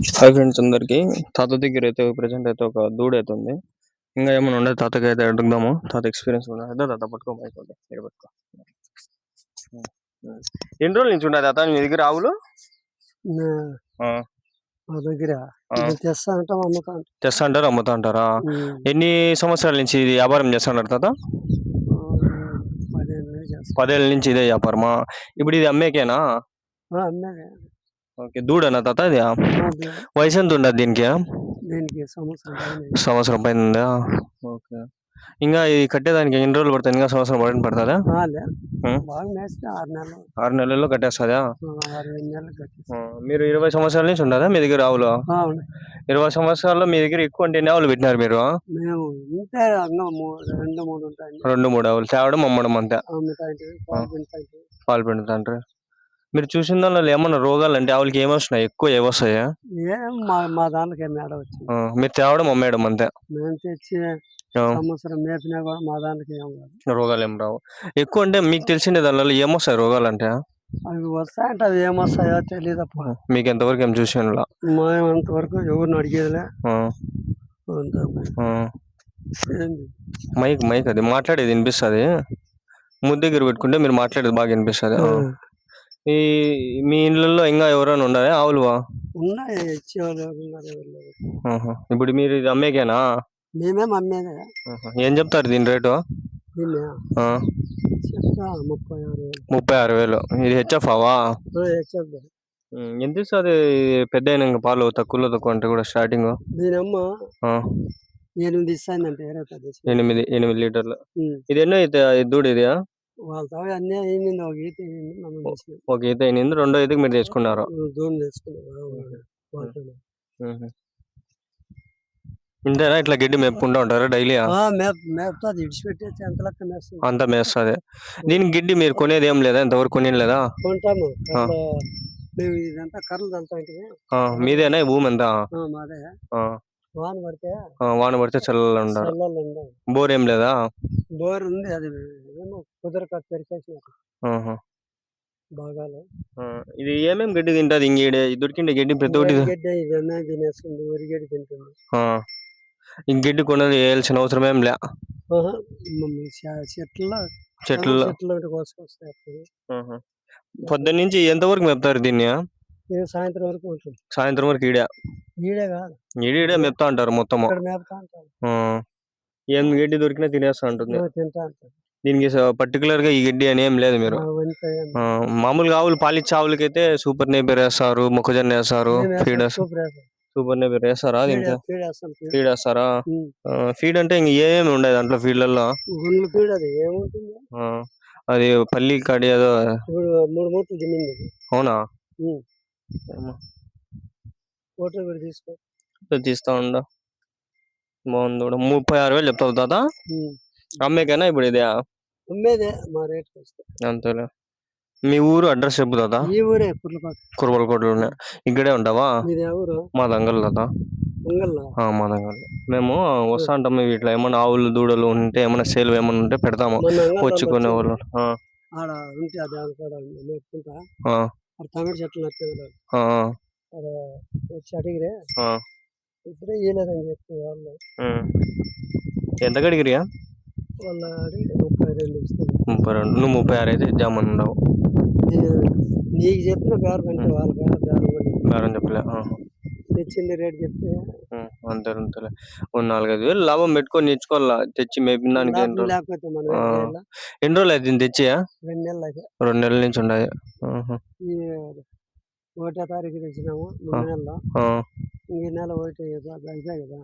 Hi friends అందరికి. తాత దగ్గర అయితే ప్రెసెంట్ అయితే ఒక దూడ అయితే ఉంది. ఇంకా ఏమైనా ఉండదు తాతకి అయితే అడుగుదాము. తాత ఎక్స్పీరియన్స్ ఉండదు. తాత పట్టుకో అయిపోతుంది. ఇక్కడ పట్టుకో. ఎన్ని రోజుల నుంచి ఉండదు తాత మీ దగ్గర ఆవులు? మా దగ్గర తెస్తా అంటాం, అమ్ముతా అంటాం. తెస్తా అంటారు, అమ్ముతా అంటారా? ఎన్ని సంవత్సరాల నుంచి ఇది వ్యాపారం చేస్తున్నారు తాత? 10 ఏళ్ళ నుంచి ఇదే వ్యాపారమా? ఇప్పుడు ఇది అమ్మేకేనా? ఓకే, దూడనా తాత ఇది? వయసు ఎంత ఉండదు దీనికి? సంవత్సరం పైన ఉందా? ఓకే. ఇంకా ఇది కట్టేదానికి ఎన్ని రోజులు పడుతుంది? ఇంకా సంవత్సరం పడుతుందా? 6 నెలల్లో కట్టేస్తుందా? మీరు 20 సంవత్సరాల నుంచి ఉండదా మీ దగ్గర ఆవులు? 20 సంవత్సరాల్లో మీ దగ్గర ఎక్కువ అంటే ఎన్ని ఆవులు పెట్టినారు మీరు? 2-3 ఆవులు తేవడం అమ్మడం అంతే. పాలు పిండుతాంటారు. మీరు చూసిన దానిలో ఏమన్నా రోగాలు అంటే ఆవులకి ఏమొస్తున్నాయి? ఎక్కువ ఏమొస్తాయా? మా దాంట్లోకి మీరు తేవడం అమ్మేయడం అంతే. మేము తెచ్చి సంవత్సరం మేపినా కూడా మా దాంట్లోకి రోగాలు ఏం రావు. ఎక్కువ అంటే మీకు తెలిసిన దానిలో ఏమొస్తాయి రోగాలు అంటే? అవి వస్తాయంటే అవి ఏమొస్తాయో తెలియదప్ప. మీకు ఎంతవరకు ఏం చూసినలా? మేము అంతవరకు ఎవరిని అడిగేదిలే. మైక్ అది మాట్లాడేది వినిపిస్తుంది. ముద్దు దగ్గర పెట్టుకుంటే మీరు మాట్లాడేది బాగా వినిపిస్తుంది. ఈ మీ ఇళ్ళల్లో ఇంకా ఎవరైనా ఉన్నారా ఆవులు? ఉన్నాయి, ఇప్పుడు మీరు ఇది అమ్మేకేనా? మేమేం అమ్మేదే. ఏం చెప్తారు దీని రేటు? 36,000. ఇది హెచ్ఎఫ్వా? ఎంత ఇస్తుంది పెద్ద అయినా పాలు? తక్కువ అంటే కూడా స్టార్టింగ్ 8 ఇస్తానంటే 8 లీటర్లు. ఇది ఎన్నో అయితే దూడ? ఇది ఒక ఈత అయింది, రెండో ఈతకి మీరు తెచ్చుకున్నారు. ఇంతేనా? ఇట్లా గడ్డి మేపుకుంటా ఉంటారా డైలీ? అంతా మేస్తుంది. దీనికి గిడ్డి మీరు కొనేది ఏం లేదా? ఎంతవరకు కొనేలేదా? మీదేనా భూమి అంతా? వాన పడితే చల్లగా ఉంటారు. బోర్ ఏం లేదా? బోర్ ఉంది, అది ఇది ఏమేమి గడ్డి తింటది? ఇంకేడే దొరికిండే గడ్డి ప్రతి ఒక్కటి ఈ గడ్డి కొనేది వేయాల్సిన అవసరం ఏం లే. చెట్లు పొద్దున్న నుంచి ఎంతవరకు మేపుతారు దీన్ని? సాయంత్రం వరకు ఈడే మేపుతా అంటారు మొత్తము. ఏం గడ్డి దొరికినా తినేస్తా ఉంటుంది. దీనికి పర్టికులర్ గా ఈ గడ్డి అని ఏం లేదు. మీరు మామూలుగా ఆవులు పాలిచ్చే ఆవులకి అయితే సూపర్ నేపియర్ వేస్తారు, మొక్కజొన్న వేస్తారు, ఫీడ్ సూపర్ నేపియర్ వేస్తారా? దీనికి ఫీడ్ వేస్తారా? ఫీడ్ అంటే ఇంక ఏమేమి ఉండదు దాంట్లో ఫీడ్లలో? అది పల్లి కాడి ఏదో. అవునా? తీస్తా ఉండ. బాగుంది. 36,000 చెప్తావు తాత? అమ్మేకైనా ఇప్పుడు ఇది? అంతేలే. మీ ఊరు అడ్రస్ చెప్పు తాత. కుర్బలకోటలో ఇక్కడే ఉంటావా? మా దంగల్ తాత. మా దంగల్. మేము వస్తా ఉంటాము. ఇట్లా ఏమన్నా ఆవులు దూడలు ఉంటే ఏమన్నా సేల్ ఏమన్నా ఉంటే పెడతాము, వచ్చుకునే వాళ్ళు. ఎంత కడిగిరియా? 32. నువ్వు 36 అయితే ఇద్దామని ఉండవు. నీకు చెప్పిన బేరం చెప్పలే. తెచ్చింది రేట్ చెప్తే అంతేలే. 4-5 వేలు లాభం పెట్టుకొని నేర్చుకోవాలా. తెచ్చి మేపినానికి ఎన్ని రోజులు అయితే తెచ్చి? 2 నెలల నుంచి ఉండదు. 1వ తారీఖు తెచ్చినాము నెలలో. ఈ నెల 1 అయిపోయి కదా?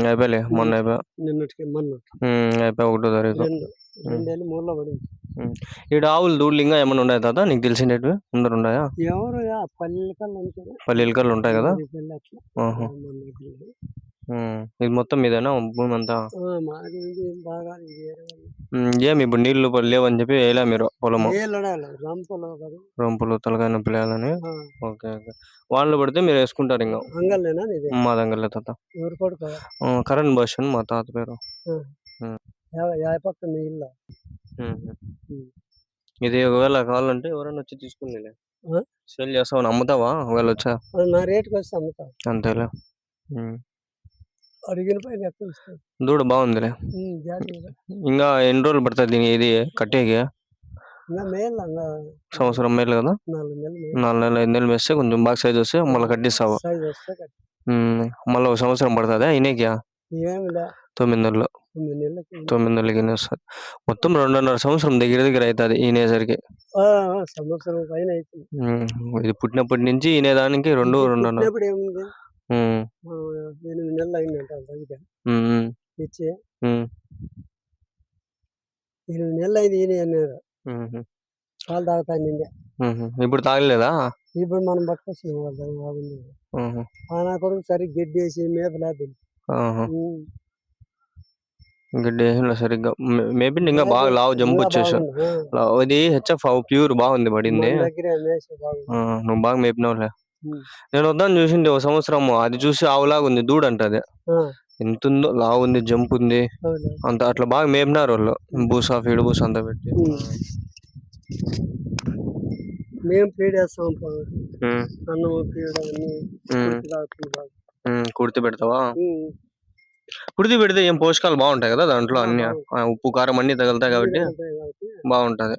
అయిపోయలే, మొన్న అయిపోయా. అయిపోయా 1వ తారీఖు. 2 ఏళ్ళు 3లో పడింది. ఇక్కడ ఆవులు దూడలు ఇంకా ఏమైనా ఉన్నాయి తాత నీకు తెలిసినవి? ముందర ఉన్నాయా? పల్లెలు ఉంటాయి కదా? ఇది మొత్తం మీదేనా భూమి అంతా? ఏమి ఇప్పుడు నీళ్లు లేవని చెప్పి వేయలే మీరు పొలము? రొంపులు తలకాయ నొప్పి లేదని. ఓకే. వానలు పడితే మీరు వేసుకుంటారు ఇంకా? మా దగ్గర తాత. కరణ్ భాషన్ మా తాత పేరు. ఇది ఒకవేళ కావాలంటే ఎవరైనా వచ్చి తీసుకుని ఆ? సేల్ చేస్తావు అమ్ముతావా ఒకవేళ వచ్చా? అది నా రేటుకి వస్తే అమ్ముతా. అంతేలే. అడిగిన పైన ఎక్కువ ఇస్తాను. దూడ బాగుందిలే. జాగ్రత్తగా. ఇంకా ఎన్ని రోజులు పడుతుంది దీని ఇది కట్టేకి? ఇంకా మేలు సంవత్సరం మేలు కదా? 4 నెలలు మేలు. 4 నెలలు 5 నెలలు వేస్తే కొంచెం బాగా సైజ్ వస్తే మళ్ళీ కట్టిస్తావు. సైజ్ వస్తే కట్టి. మళ్ళీ ఒక సంవత్సరం పడుతుందా ఇనేకి? ఏమి లే 9 నెలలు. 9 నెలలకి 9 నెలలకి వస్తుంది. మొత్తం 2.5 సంవత్సరం దగ్గర దగ్గర అవుతుంది ఈనేసరికి. సంవత్సరం పైన అవుతుంది. ఇది పుట్టినప్పటి నుంచి ఈనేదానికి 2.5. పుట్టినప్పుడు ఏముంది 8 నెలలు అయిందంట దగ్గర ఇచ్చి 8 నెలలు అయింది ఈయన అన్నారు. పాలు తాగుతాను నిండే. ఇప్పుడు తాగలేదా? ఇప్పుడు మనం పట్టుకొచ్చినాం బాగుంది. నా కొడుకు సరిగ్గా గడ్డి వేసి మేపలేదు. గడ్డి వేసిన సరిగ్గా మేబీ ఇంకా బాగా లావు జంపు వచ్చేసా. అది హెచ్ఎఫ్ ప్యూర్ బాగుంది పడింది. నువ్వు బాగా మేపినావులే. నేను వద్దాను చూసింది ఒక సంవత్సరం. అది చూసి ఆవులాగా ఉంది దూడ అంటది. ఎంత ఉందో లావు ఉంది జంప్ ఉంది అంత అట్లా బాగా మేపినారు వాళ్ళు. బూసా ఫీడ్ బూసా అంతా పెట్టి. మేము ఫీడ్ వేస్తాం. అన్నం ఫీడ్ కుర్తి పెడతావా? కుర్తి పెడితే ఏం పోషకాలు బాగుంటాయి కదా దాంట్లో అన్ని. ఉప్పు కారం అన్ని తగులుతాయి కాబట్టి బాగుంటది.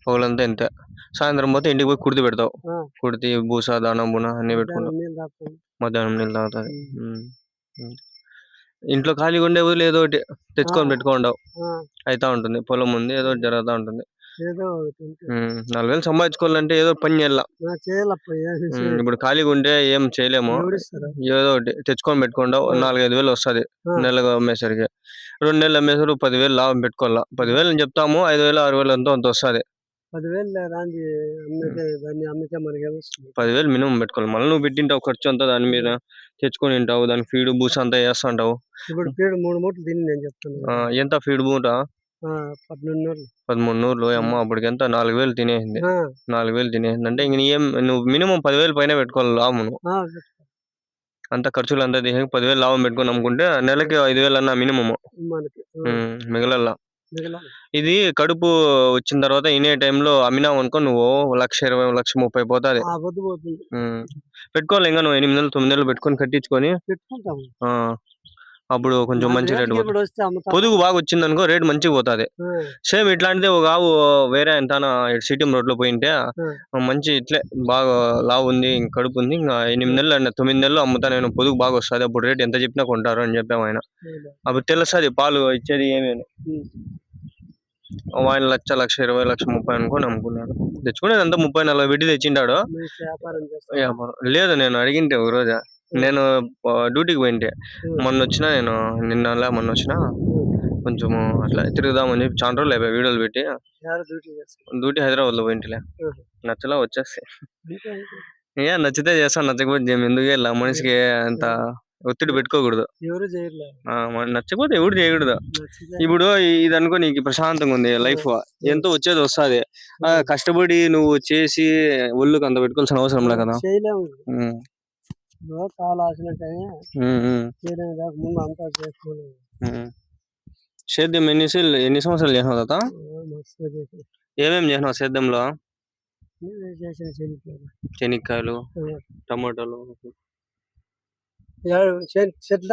పౌలంతా ఇంతే. సాయంత్రం పోతే ఇంటికి పోయి కుర్తి పెడతావు. కుర్తి బూసా దానం బున అన్ని పెట్టుకుంటావు. మధ్యాహ్నం నీళ్ళు తాగుతుంది. ఇంట్లో ఖాళీగా ఉండేవి ఏదో ఒకటి తెచ్చుకొని పెట్టుకోండావు అయితా ఉంటుంది. పొలం ఉంది ఏదో ఒకటి జరుగుతూ ఉంటుంది. 4,000 సంపాదించుకోవాలంటే ఏదో పని చేయాల. ఇప్పుడు ఖాళీగా ఉంటే ఏం చేయలేము. ఏదో ఒకటి తెచ్చుకొని పెట్టుకోండావు 4-5 వేలు వస్తుంది నెలకు అమ్మేసరికి. 2 నెలలు అమ్మేసరికి 10,000 లాభం పెట్టుకోవాలా. 10,000 అని చెప్తాము 5,000 6,000 ఎంతో అంత వస్తుంది. 10,000 మినిమం పెట్టుకోవాలి. మళ్ళీ నువ్వు పెట్టింటావు ఖర్చు అంతా దాని మీద తెచ్చుకొని తింటావు. దానికి ఫీడ్ బూస అంతా వేస్తుంటావు. ఎంత ఫీడ్ మూట? 1300. అమ్మ అప్పటికి ఎంత 4,000 తినేసింది. 4,000 తినేసింది అంటే ఇంక నువ్వు మినిమం 10,000 పైన పెట్టుకోవాలి లాభం. అంత ఖర్చులు అంతా తీసి 10,000 లాభం పెట్టుకొని అమ్ముకుంటే నెలకి 5,000 అన్న మినిమం మిగలల్లా. ఇది కడుపు వచ్చిన తర్వాత ఇనే టైంలో అమ్మినావు అనుకో నువ్వు 1,20,000 1,30,000 పోతుంది. పెట్టుకోవాలి ఇంకా నువ్వు 8 నెలలు 9 నెలలు పెట్టుకొని కట్టించుకొని అప్పుడు కొంచెం మంచి రేటు. పొదుగు బాగా వచ్చింది అనుకో రేటు మంచిగా పోతుంది. సేమ్ ఇట్లాంటిదే ఒక ఆవు వేరే ఎంత సిటీఎం రోడ్ లో పోయింటే మంచి ఇట్లే బాగా లావు ఉంది కడుపు ఉంది ఇంకా 8 నెలలు 9 నెలలు అమ్ముతా నేను పొదుగు బాగా వస్తుంది అప్పుడు రేటు ఎంత చెప్పినా కొంటారు అని చెప్పాము ఆయన. అప్పుడు తెలుస్తుంది పాలు ఇచ్చేది ఏమి అని. ఆయన 1,20,000 1,30,000 అనుకోని అమ్ముకున్నాడు. తెచ్చుకునేది అంతా 30-40 పెట్టి తెచ్చింటాడు. లేదు నేను అడిగింటే ఒక రోజు నేను డ్యూటీకి పోయింటే మొన్న వచ్చినా నేను మొన్న వచ్చినా కొంచెం అట్లా తిరుగుదామని చెప్పి చాలా రోజులు అయిపోయి వీడియోలు పెట్టి డ్యూటీ హైదరాబాద్ లో పోయింటిలే. నచ్చలా వచ్చేస్తే నచ్చితే చేస్తాను నచ్చకపోతే ఎందుకు వెళ్ళా మనిషికి అంత ఒత్తిడి పెట్టుకోకూడదు. నచ్చకపోతే ఎవరు చేయకూడదు. ఇప్పుడు ఇది అనుకో నీకు ప్రశాంతంగా ఉంది లైఫ్ ఎంతో వచ్చేది వస్తుంది. కష్టపడి నువ్వు చేసి ఒళ్ళుకి అంత పెట్టుకోవాల్సిన అవసరం లే కదా. సేద్యం ఎన్ని సంవత్సరాలు చేసినావు తాత? ఏమేమి చేసినావు సేద్యంలో? చెనిక్కాయలు టమాటాలు చెట్ల